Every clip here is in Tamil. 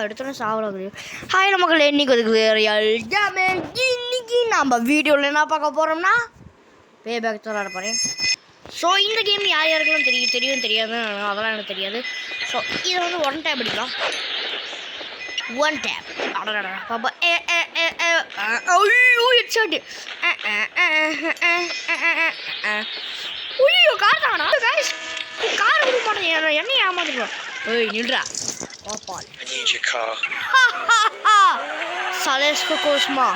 எடுத்தோன்னே சாப்பிட. ஹாய் நமக்கு இன்னைக்கு இன்னைக்கு நம்ம வீடியோவில் என்ன பார்க்க போகிறோம்னா பே பேக் விளாட போகிறேன். ஸோ இந்த கேம் யார் யாருக்கெல்லாம் தெரியாது அதெல்லாம் எனக்கு தெரியாது. ஸோ இதை வந்து ஒன் டேப் அடிக்கலாம். ஒன் டேப் பாப்பா. ஐயோ ஹெட்ஷாட். ஐயோ கார் தானா गाइस? கார் விட மாட்டேன், என்ன ஏமாத்துறோம். ஏய் நில்றா பாப்பால். சலேஸ்கோ கோஸ்மா.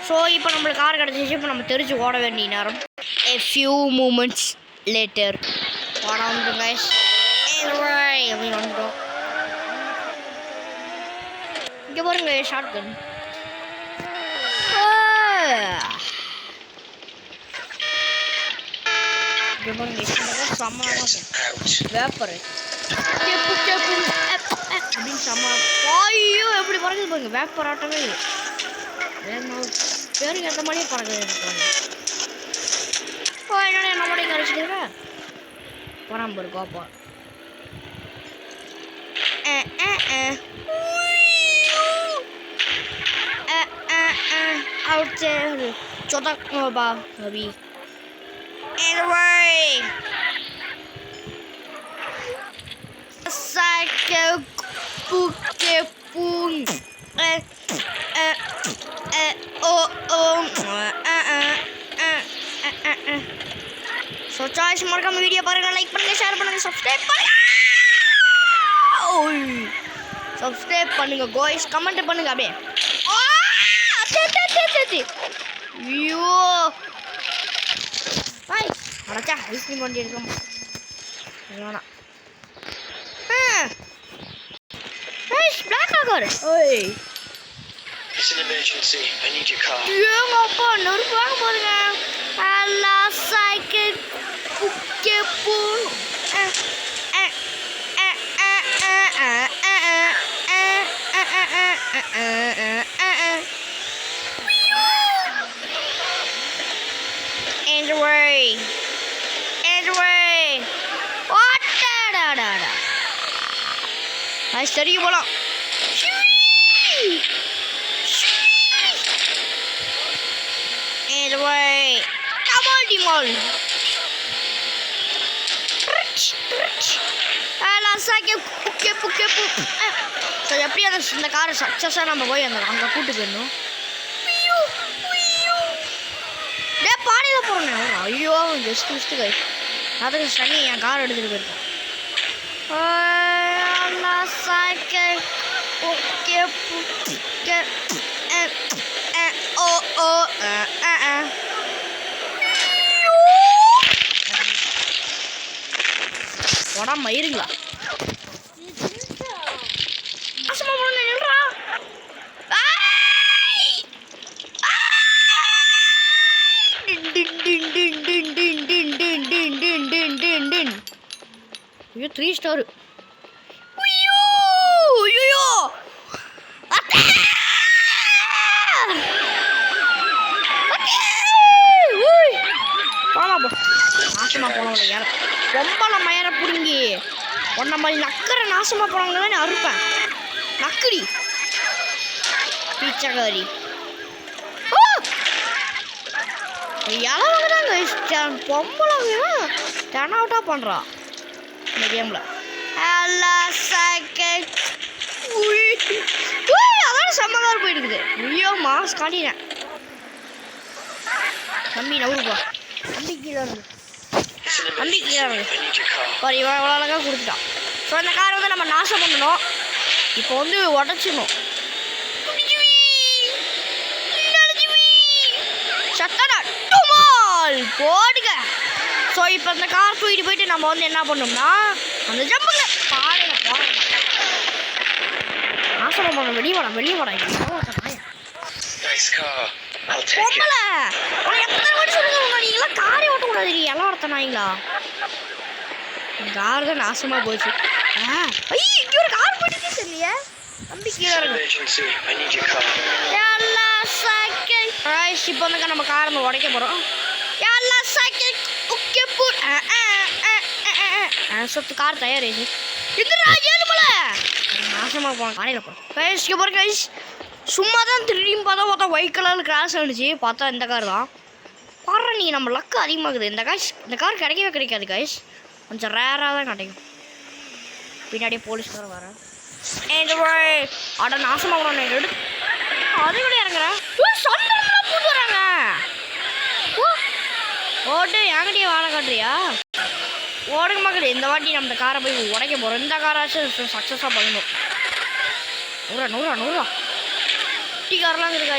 ஸோ இப்போ நம்மளுக்கு கார் கிடச்சிச்சு. இப்போ நம்ம தெரிஞ்சு ஓட வேண்டிய நேரம். A few moments later ஓட வந்துடும் गाइस. எப்படி வந்துட்டோம் இங்கே பாருங்க ஷார்ட் கன். இங்கே பாருங்க செம்ம வேப்பர் அப்படின்னு செம்ம. ஐயோ எப்படி பறக்குது பாருங்க, வேப்பர் ஆட்டமே பேருக்கு ஏற்ற மாதிரியே பறக்குது. என்னோட நம்மளோட இங்கே அடிச்சுக்கிறேன் போறாம பாரு Koppa. out there chotak ba babi anyway sake puke pun so guys மறக்காம வீடியோ பாருங்க, லைக் பண்ணுங்க, ஷேர் பண்ணுங்க, சப்ஸ்கிரைப் பண்ணுங்க. சப்ஸ்கிரைப் பண்ணுங்க गाइस, கமெண்ட் பண்ணுங்க அப்படியே. ஐயோ ஹாய் அடச்சா ஐஸ்கிரீம் வண்டி எடுக்கலாம் வேணாம். பிளாக் ஆகர். ஓய் It's an emergency. I need your car. ஏங்க அப்பா நெருப்பு வாங்க போறீங்க. அல்லா சைக்கிள் புக்கே பூன். சரி போலாம். எப்படி இந்த காரை சக்சஸா நம்ம போய் அங்கே கூட்டு போயிடணும். பாடையில போறேன். ஐயோ ஜஸ்ட் மிஸ்ட் கை அதுக்கு சனி என் கார் எடுத்துட்டு போயிருக்கேன். உடம்பு மயிருங்களா ஐயோ 3 ஸ்டார். ஐயோ ஐயோ நாசமா போனவங்க யார ரொம்ப மயர பிடுங்கி ஒன்ன மாதிரி நக்கிற நாசமா போனவங்க தான் நான் அறுப்பேன். நக்குடி பீச்சகாரி இளவங்க பொம்பளை டென் அவுட்டா பண்றா இந்த கேம்ல. அதான் செம்மகார் போயிட்டு இருக்குது. ஐயோ மாஸ் காட்டினேன் தம்பி நவுருப்பா. தம்பி கீழே இருக்கு, தம்பி கீழே இருக்கு பாரு. இவன் எவ்வளோ அழகாக கொடுத்துட்டான். ஸோ இந்த காரை வந்து நம்ம நாசம் பண்ணணும். இப்போ வந்து உடச்சிடணும். போடுங்க. ஸோ இப்போ இந்த கார் தூக்கிட்டு போயிட்டு நம்ம வந்து என்ன பண்ணோம்னா அந்த ஜம்புங்க பாடையில போறோம். நாசமா போன வெளியே வாடா பொம்பளை எத்தனை வாட்டி சொல்லுங்க, நீங்களாம் காரை ஓட்டக்கூடாது. எல்லாம் ஒருத்த நாய்ங்களா கார் தான் நாசமா போச்சு. ஐயோ இங்கே ஒரு கார் போயிட்டு இல்லையே தம்பி கீழே இருக்கு. இப்போ வந்து நம்ம காரை நம்ம உடைக்க போகிறோம். சொத்து கார் தயாரிச்சு இதுரா ஏழுமலை நாசமாக போனோம் காலையில் போகிறோம் கைஸ் இங்கே போகிற கைஸ் சும்மா தான் திரும்பியும் பார்த்தா ஒயிட் கலரில் கிராஸ் ஆனிச்சு பார்த்தா இந்த கார் தான் பாரு நீ நம்ம லக்கு அதிகமாகுது இந்த கார் கிடைக்கவே கிடைக்காது கைஸ் கொஞ்சம் ரேராக தான் கிடைக்கும் பின்னாடியே போலீஸ்காரர் வரேன் அட நாசமாக எடுத்து அது கூட இறங்குறேன் போட்டு வராங்க ஓட்டு என்கிட்டயே வாழை காட்டுறியா ஓடுங்க மக்கள் இந்த வாட்டி நம்ம இந்த காரை போய் உடைக்க போகிறோம் இந்த காராச்சும் சக்ஸஸாக பண்ணணும் நூறா குட்டி காரெலாம் இருக்கா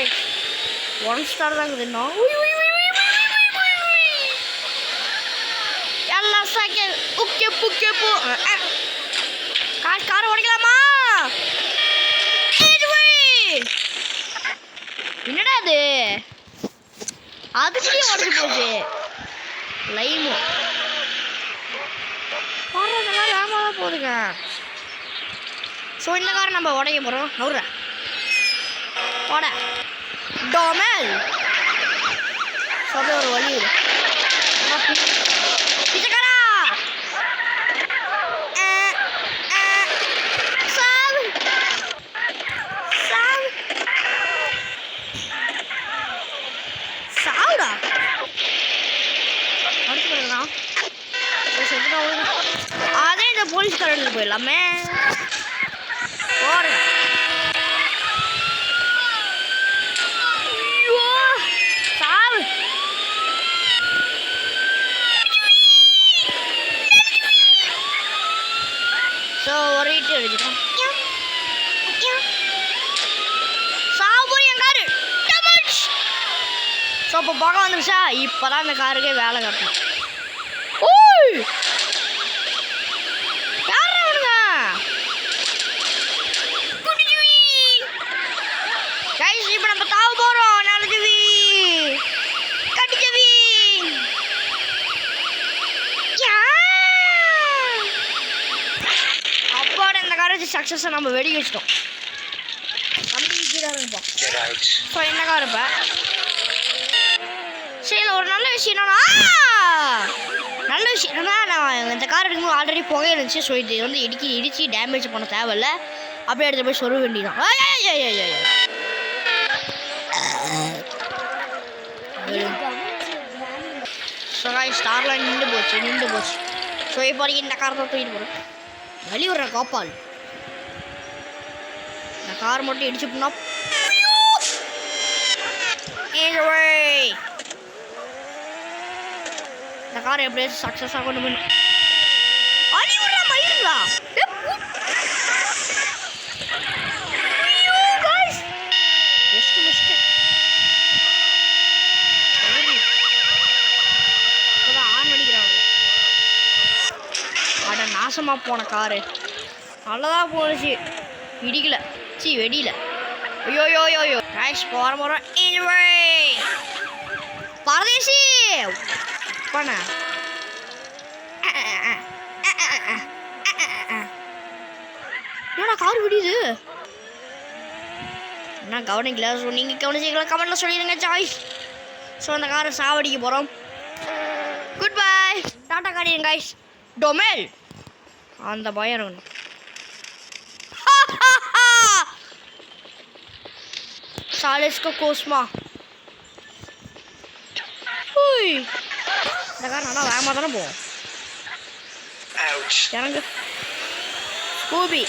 1 ஸ்டார் தான் இருக்குது இன்னும் எல்லாம் செகண்ட் உக்கே புக்கே போ காரை உடைக்கலாமா என்னடா அது அதுக்குள்ளேயே உடஞ்சி போச்சு லைமோ இந்த கார் வேகமாக தான் போகுதுங்க ஸோ இந்த காரை நம்ம உடைக்க போகிறோம் நவுற உட டோமல் சொல்ல ஒரு வழி பிச்சைக்காரா சாவுடா அடுத்து அதே இந்த போலீஸ்காரனுக்கு போயிடலாமே போறேன் சாவு ஸோ ஒரு இட்டு அடிச்சிட்டோம் சாவு போய் என் காரு ஸோ இப்போ பக்கம் வந்துருச்சா இப்போ தான் இந்த காருக்கே வேலை கட்டணும் இப்போ நம்ம தாவ போறோம் நல்லதுவி கடிச்சவி அப்போட இந்த காரை சக்ஸஸை நம்ம வெடி வச்சிட்டோம் ஸோ என்ன கார் இப்போ சரி ஒரு நல்ல விஷயம் என்னன்னா நல்ல விஷயம் என்னன்னா நான் இந்த கார் எடுக்கும்போது ஆல்ரெடி புகை இருந்துச்சு ஸோ இது வந்து இடிச்சு டேமேஜ் பண்ண தேவையில்ல அப்படியே எடுத்து போய் சொல்ல வேண்டியதான் ஸ்டார்லாம் நின்று போச்சு ஸோ இப்போ இந்த கார் தான் தூக்கிட்டு போகிறோம் வழி விடுற காப்பால் இந்த கார் மட்டும் இடிச்சுட்டோம்னா இந்த கார் எப்படியாச்சும் சக்ஸஸாக கொண்டு போய் வழி விடுற மயிலுங்களா நாசமாக போன காரு நல்லதாக போணுச்சு இடிக்கல வெடியில ஐயோ ராய்ஸ் போகிற பரதேசி பண்ண என்னடா கார் விடியுது என்ன கவனிக்கல ஸோ நீங்கள் கவனிச்சிக்கலாம் கமெண்ட்டில் சொல்லிடுங்க சாய்ஸ் ஸோ அந்த காரை சாவடிக்க போகிறோம் குட் பை டாட்டா காடியன் காய்ஸ் டொமேல் அந்த பயம் இருக்கணும் சாலிஸ்கோ கோஸ்மா இந்த கார் நல்லா வேகமாக தானே போவோம் இறங்கு ஸ்கூபி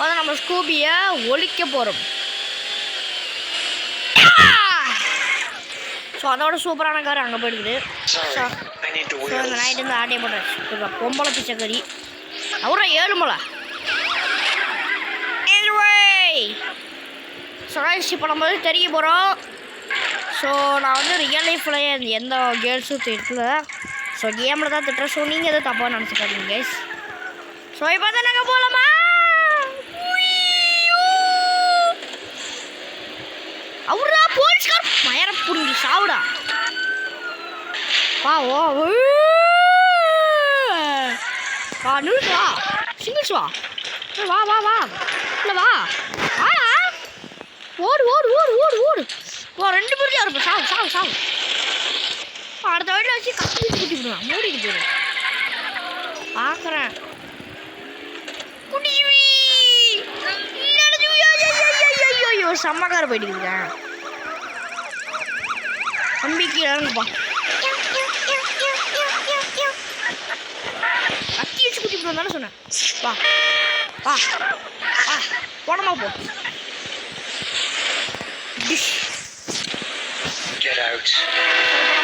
அதான் நம்ம ஸ்கூபியை ஒழிக்க போகிறோம் ஸோ அதோட சூப்பரான கார் அங்கே போயிடுது ஸோ இந்த நைட்டு வந்து ஆட்டே போட்டாச்சு பொம்பளை பிச்சைக்கறி அவரை 7 மலை ஸோ இப்போ நம்ம வந்து தெரிய போகிறோம் ஸோ நான் வந்து ரியல் லைஃப்பில் எந்த கேர்ள்ஸும் திட்டல ஸோ கேமில் தான் திட்டுறேன் ஸோ நீங்கள் எதுவும் தப்பாக நினச்சிக்காதீங்க கேஸ் ஸோ இப்போ தான் நாங்கள் போகலாமா அவரா போலீஸ்கார் மயர புரிஞ்சு சாவுடா வா நியூஸ் வா சிங்கிள்ஸ் வா வா இல்லை வா ஓடு வா 2 பேரும் இருப்போம் சாவு அடுத்த வீட்டில் வச்சு கத்தி வச்சு குட்டி விடுவேன். மூடிட்டு போயிடும். பார்க்குறேன். குட்டிச்சுவி ஐயோ செம்மக்கார போயிட்டு இருக்கேன். தம்பிக்கு இறங்குப்பா. கத்தி வச்சு குத்தி விடுவேன் தானே சொன்னேன். வா வா வா போனமா போ. Dish Get out.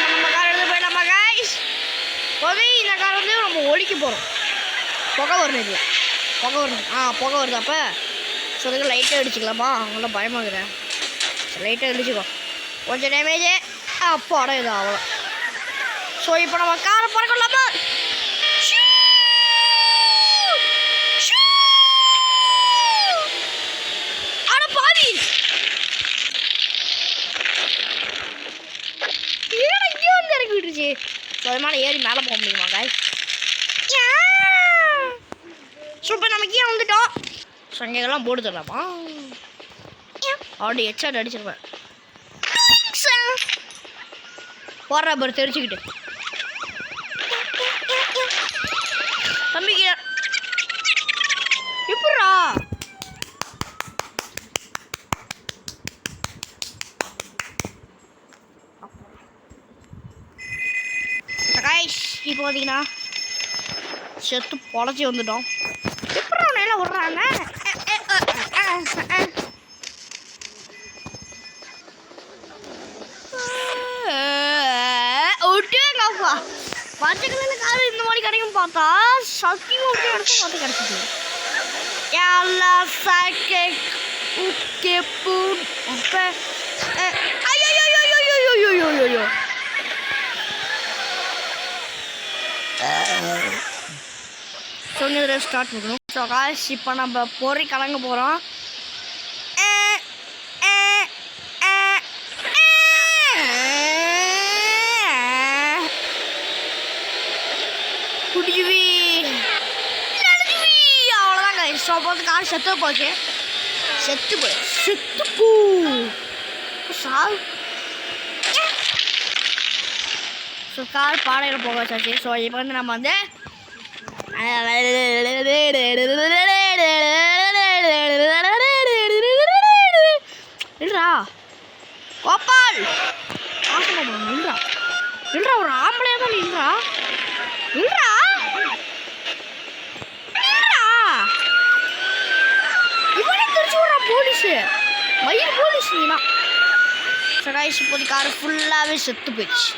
நம்ம கார் எடுத்து போயிடலாமா கைஸ்? போய் இந்த கார் வந்து நம்ம ஒழிக்க போகிறோம். புகை வரணும் இது. புகை வரணும். புகை வருது அப்போ. ஸோ அதுக்கு லைட்டாக அடிச்சுக்கலாமா? அவங்கள பயமாக்குறேன். லைட்டாக அடிச்சுக்கோ. கொஞ்சம் டேமேஜு அப்போ அடையுது அவ்வளோ. ஸோ இப்போ நம்ம காரை பறக்கலாமா? அட பாவி இங்கே வந்து இறக்கி விட்டுருச்சு. ஸோ அது மேலே ஏறி மேலே போக முடியுமா காய்? ஸோ இப்போ நமக்கு ஏன் வந்துட்டோம். சங்கைகள்லாம் போட்டு தரலாமா? அப்படி ஹெட்ஷாட் அடிச்சிருப்பேன். போடுற பாரு தெரிச்சுக்கிட்டு. தம்பிக்கு எப்படா இப்போ பார்த்தீங்கன்னா செத்து பொழைச்சி வந்துட்டோம். எப்படா நல்லா விட்றாங்க. ஒட்டேங்கப்பா பச்சை கலரில் காரு இந்த மாதிரி கிடைக்கும் பார்த்தா சத்தியமாக ஒட்டே எடுத்து பார்த்து கிடச்சிது. எல்லாம் சாக்கே உக்கே பூன் அப்போ ஐயோ சொன்னதில் ஸ்டார்ட் பண்ணணும். ஸோ காய்ஸ் இப்போ நம்ம பொறி கலங்க போகிறோம். குடிச்சுவி அவ்வளோதான் காய்ஸ். ஸோ பார்த்து கார் செத்து போச்சு. செத்து போ சாவு. ஸோ கார் பாடையில் போக வச்சாச்சு. ஸோ இப்போ வந்து நம்ம வந்து இல்லா கோபால் இல்லா இல்லா ஒரு ஆம்பளையா தான் இல்லா இல்லா இவனே தெரிச்சு விட்றான் போலீஸு. மயில் போலீஸ் நீனா. சகாய்ஸ் இப்போது கார் ஃபுல்லாகவே செத்து போயிடுச்சு.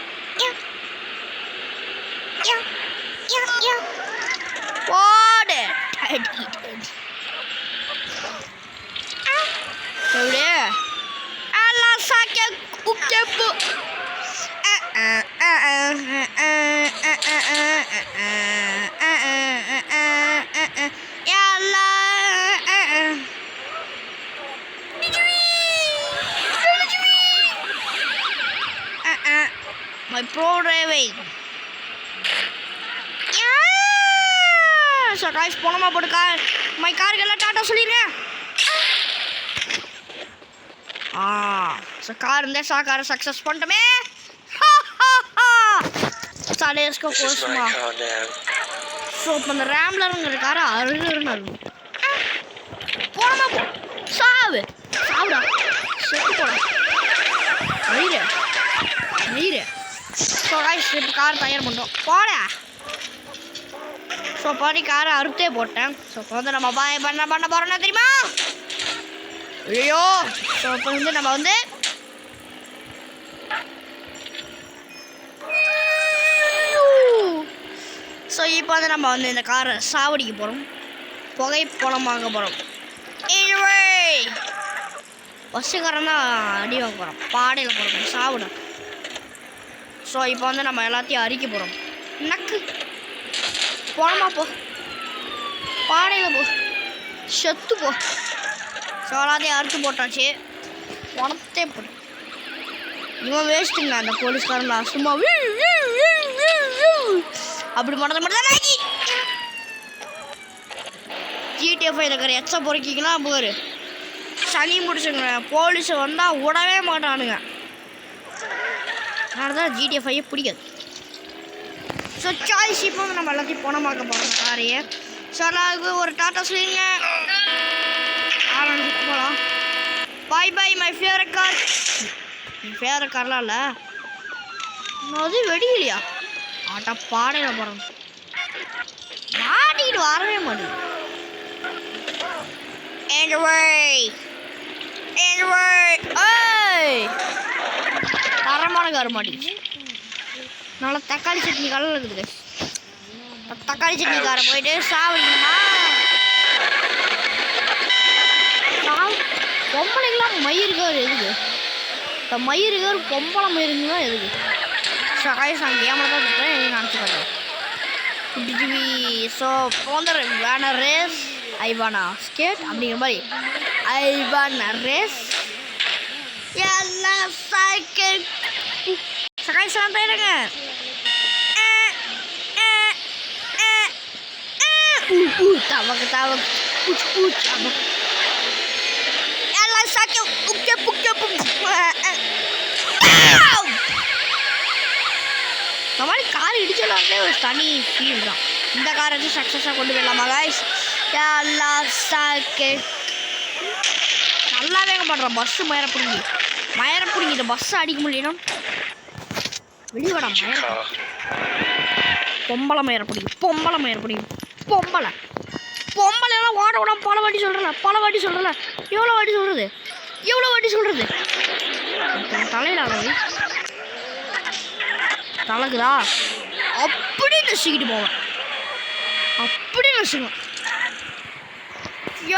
போடு எல்லாம் சாக்க உப்பு my pro driving. So guys போனமா போட்டு கார் மை காருக்கெல்லாம் டாட்டா சொல்லிடுறேன். ஸோ கார் இருந்தால் காரை சக்ஸஸ் பண்ணிட்டோமே. சடேஸ்கோ போஸ்மா. ஸோ இப்போ இந்த ரேம்ல இருக்கிற காரை அருகுன்னு போனமா போ சாவுடா செத்து போடா நீரு. ஸோ காய்ஸ் இப்போ கார் தயார் பண்ணோம் போட. ஸோ பாடி காரை அறுத்தே போட்டேன். ஸோ இப்போ வந்து நம்ம பண்ண போகிறோம்னா தெரியுமா? ஐயோ ஸோ இப்போ வந்து நம்ம வந்து ஸோ இப்போ வந்து நம்ம வந்து இந்த காரை சாவடிக்க போகிறோம். புகைப்படம் வாங்க போகிறோம். பஸ்ஸுக்காரன் தான் அடி வாங்க போகிறோம். பாடையில் போகிறோம் சாவிடும். ஸோ இப்போ வந்து நம்ம எல்லாத்தையும் அரிக்க போகிறோம். நக்கு போனமா போ பாடையில் போ செத்து போ. ஸோ எல்லாத்தையும் அறுத்து போட்டாச்சு. உனத்தே போடு. இவன் வேஸ்ட்டுங்க அந்த போலீஸ்காரன் சும்மா அப்படி மட்டும் தான் நாக்கி ஜிடிஎஃப் இருக்கிற எச்ச பொறுக்கிக்கலாம் போரு சனி முடிச்சுங்க. போலீஸை வந்தால் விடவே மாட்டானுங்க. அதனால தான் ஜிடிஎஃப்ஐயே பிடிக்காது. ஸோ சாய்ஸ் இப்போ வந்து நம்ம எல்லாத்தையும் பணமாக்க போகிறோம் காரையே. ஸோ எல்லாருக்கும் ஒரு டாட்டா சொல்லிங்க. ஆரம்பிச்சு போகலாம். Bye bye my favourite car. என் ஃபேவரட் கார்லாம் இல்லை, அது வெடிக்கலையா? ஆட்டா பாடையில போகிறோம். மாட்டிக்கிட்டு வரவே மாட்டேங்குது. தரமான கார் மாட்டிக்கிச்சு. நல்லா தக்காளி சட்னி கலர் இருக்குது. தக்காளி சட்னி காரை போயிட்டு சாப்பிடுமா? பொம்பளைங்களாம் மயிருக்கார் எதுக்கு? இந்த மயிருக்கார் பொம்பளை மயிருங்கலாம் எதுக்கு? சகாயம் நான் கேமரா தான் கொடுத்தேன், எதுவும் நினச்சிக்காங்க. டிவி ஸோ போந்த வேணா ரேஸ் ஐவானா ஸ்கேட் அப்படிங்கிற மாதிரி ஐவானா ரேஸ் எல்லாம் சைக்கிள் சகாய் சார் தயிரங்க. தவக்கு தவக்கு பூச்சி பூச்சி எல்லாம் சைக்கிள் உக்கே புக்கே இந்த மாதிரி கார் இடிச்சலாம்லே ஒரு தனி ஃபீல் தான். இந்த காரை வச்சு சக்ஸஸாக கொண்டு போயிடலாமா காய்ஸ்? எல்லாம் சைக்கிள் நல்லாவே பண்ணுறோம். பஸ்ஸு மயரப்பிடிங்கி இந்த பஸ்ஸை அடிக்க முடியலன்னா வெளியவாடா பொம்பளை மயரப்பிடிங்க. பொம்பளைலாம் ஓட விடாம பல வாட்டி சொல்கிறல. எவ்வளோ வாட்டி சொல்கிறது? தலையில் ஆகாது தலகுதா அப்படி நசிக்கிட்டு போவேன். அப்படி நசிக்கும்.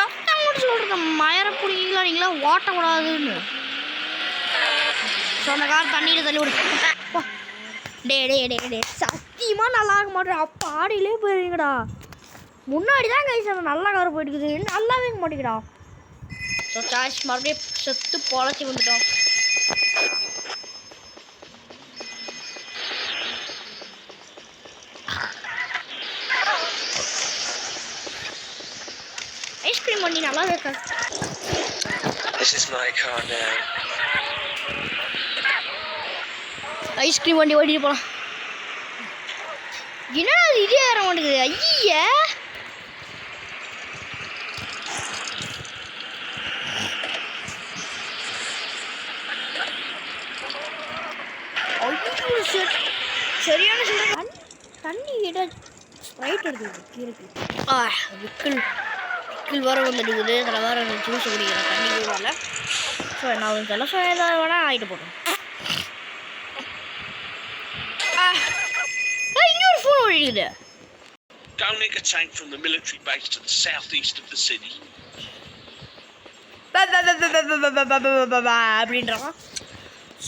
எத்தனை மட்டும் சொல்கிறது மயரப்பிடிங்களா நீங்களாம் ஓட்டக்கூடாதுன்னு சொன்ன கார் தண்ணியில் தள்ளி விடு. டே சத்தியமாக நல்லா இருக்க மாட்டேன். அப்போ ஆடியிலே போயிருங்கடா. முன்னாடி தான் கைஸ் நல்லா கார் போயிட்டுக்குது, நல்லாவே இருக்க மாட்டேங்கடா. ஸோ சாய்ஸ் மறுபடியும் செத்து பொழைச்சி வந்துட்டோம். ஐஸ்கிரீம் பண்ணி நல்லா இருக்கா? This is my car now. Ice cream வண்டி ஓட்டிட்டு போகலாம். என்ன அது இதே ஏற மாட்டேங்குது? ஐயா சரியான சொல்கிறேன். தண்ணி கிட்ட ஸ்ப்ரைட் இருக்குது. விக்கில் வர வந்துடுக்குது. அதில் வேறு ஜூஸ் குடிக்கிறேன் தண்ணி கூட. ஸோ என்ன தெரியல. ஸோ ஏதாவது வேணால் ஆகிட்டு போட்டோம். இங்கே ஒரு phone ஓடிக்குது. Downlink a tank from the military base to the southeast of the city. அப்படின்றான்.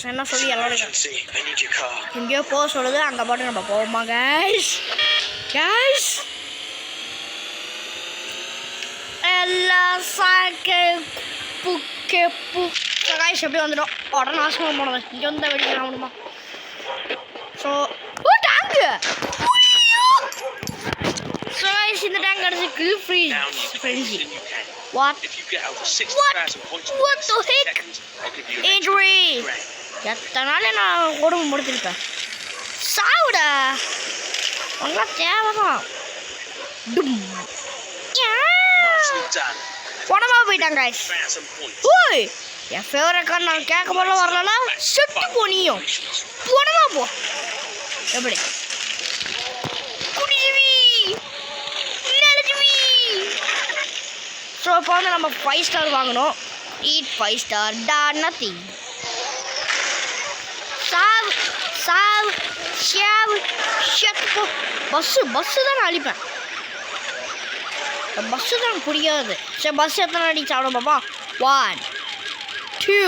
என்ன சொல்லி எல்லாரும் Emergency. I need your car. எங்கேயோ போக சொல்லுது. அங்கே பாட்டு நம்ம போவோமா கைஸ்? எல்லாம் சைக்கிள் புக்கே கைஸ் எப்படி வந்துடும்? உடனே நாசமாக போனது. இங்கே வந்து வெடிக்கலாம் முடியுமா? ஸோ டேங்கு ஸோ கைஸ் இந்த டேங்க் கிடச்சிருக்கு ஃப்ரீ ஃப்ரெண்ட்ஸி. What the heck? Injury. எத்தனை நாள் நான் கொடுமை முடிச்சிருப்பேன். சாவுடா உங்களாம் தேவைதான். பணமா போயிட்டாங்க கைஸ். ஓய் என் ஃபேவரட் கார் நான் கேட்க போல வரலன்னா செட்டு போனியும் பணமா போ. எப்படி ஸோ இப்போ வந்து நம்ம 5 ஸ்டார் வாங்கணும். ஈட் 5 ஸ்டார் டா நத்திங். சாவ் ஷெட் பஸ்ஸு தான் நான் அடிப்பேன். பஸ்ஸு தான் எனக்கு பிடிக்காது. சரி பஸ் எத்தனை அடிச்சு சாப்பிடும் பாப்பா? 1 2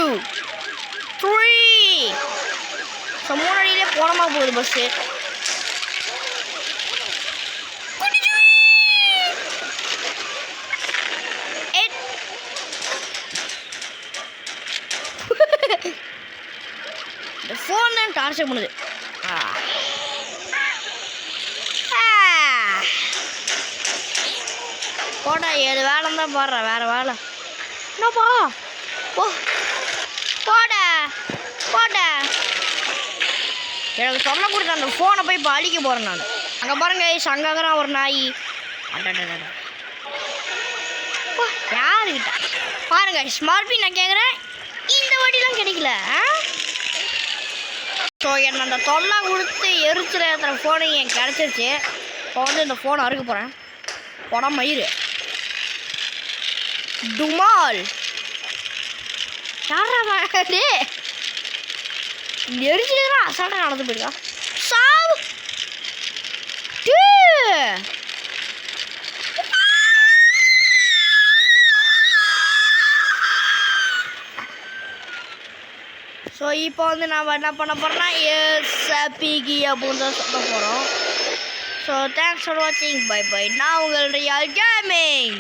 3 ஸோ 3 அடியிலே போனமா போகுது பஸ்ஸு. இந்த ஃபோன் தான் டார்ச்சர் பண்ணுது. போடா ஏழு வேலை தான் போடுறேன். வேறு வேலை என்னப்பா? போட எனக்கு சொல்ல கொடுத்த அந்த ஃபோனை போய் இப்போ அழிக்க போகிறேன் நான். அங்கே பாருங்க அங்கதான் ஒரு நாய். அடடடட யாருக்கிட்ட பாருங்க ஸ்மார்பி நான் கேட்குறேன் இந்த வாட்டிலாம் கிடைக்கல. ஸோ என்ன அந்த தொல்லை கொடுத்து எரிச்சில் ஏற்றுற ஃபோனு எனக்கு கிடச்சிருச்சு. இப்போ வந்து இந்த ஃபோனை அறுக்க போகிறேன். படம் மயிறு டுமால் யாரா டே எரிச்சிலாம் அசால்ட்டாக நடந்து போயிருக்கா. சாவு ஸோ இப்போ வந்து நம்ம என்ன பண்ண போகிறோம்னா எஸ்பிகி அப்படின்னு தான் சொல்ல போகிறோம். ஸோ தேங்க்ஸ் ஃபார் வாட்சிங். Bye bye. நான் உங்கள் ரியல் கேமிங்.